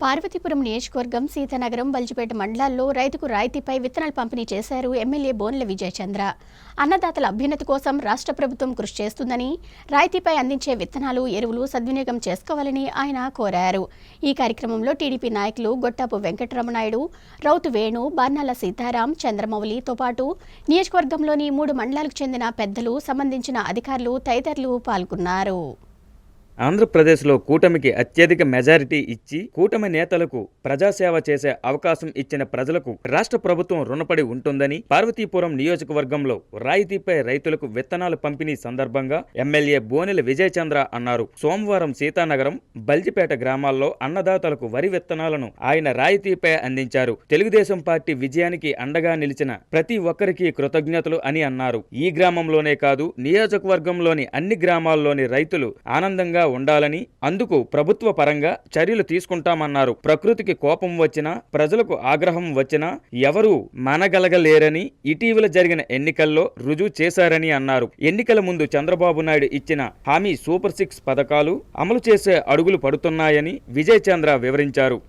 పార్వతీపురం నియోజకవర్గం సీతానగరం బల్జిపేట మండలాల్లో రైతుకు రాయితీపై విత్తనాలు పంపిణీ చేశారు ఎమ్మెల్యే బోనెల విజయచంద్ర. అన్నదాతల అభ్యున్నతి కోసం రాష్ట్ర ప్రభుత్వం కృషి చేస్తుందని, రాయితీపై అందించే విత్తనాలు, ఎరువులు సద్వినియోగం చేసుకోవాలని ఆయన కోరారు. ఈ కార్యక్రమంలో టీడీపీ నాయకులు గొట్టాపు వెంకటరమణాయుడు, రౌతు వేణు, బార్నాల సీతారాం, చంద్రమౌళితో పాటు నియోజకవర్గంలోని 3 మండలాలకు చెందిన పెద్దలు, సంబంధించిన అధికారులు తదితరులు పాల్గొన్నారు. ఆంధ్రప్రదేశ్లో కూటమికి అత్యధిక మెజారిటీ ఇచ్చి కూటమి నేతలకు ప్రజాసేవ చేసే అవకాశం ఇచ్చిన ప్రజలకు రాష్ట్ర ప్రభుత్వం రుణపడి ఉంటుందని పార్వతీపురం నియోజకవర్గంలో రాయితీపై రైతులకు విత్తనాలు పంపిణీ సందర్భంగా ఎమ్మెల్యే బోనెల విజయచంద్ర అన్నారు. సోమవారం సీతానగరం, బల్జిపేట గ్రామాల్లో అన్నదాతలకు వరి విత్తనాలను ఆయన రాయితీపై అందించారు. తెలుగుదేశం పార్టీ విజయానికి అండగా నిలిచిన ప్రతి ఒక్కరికి కృతజ్ఞతలు అని అన్నారు. ఈ గ్రామంలోనే కాదు, నియోజకవర్గంలోని అన్ని గ్రామాల్లోని రైతులు ఆనందంగా ఉండాలని, అందుకు ప్రభుత్వ పరంగా చర్యలు తీసుకుంటామన్నారు. ప్రకృతికి కోపం వచ్చినా, ప్రజలకు ఆగ్రహం వచ్చినా ఎవరూ మనగలగలేరని ఇటీవల జరిగిన ఎన్నికల్లో రుజువు చేశారని అన్నారు. ఎన్నికల ముందు చంద్రబాబు నాయుడు ఇచ్చిన హామీ సూపర్ 6 పథకాలు అమలు చేసే అడుగులు పడుతున్నాయని విజయచంద్ర వివరించారు.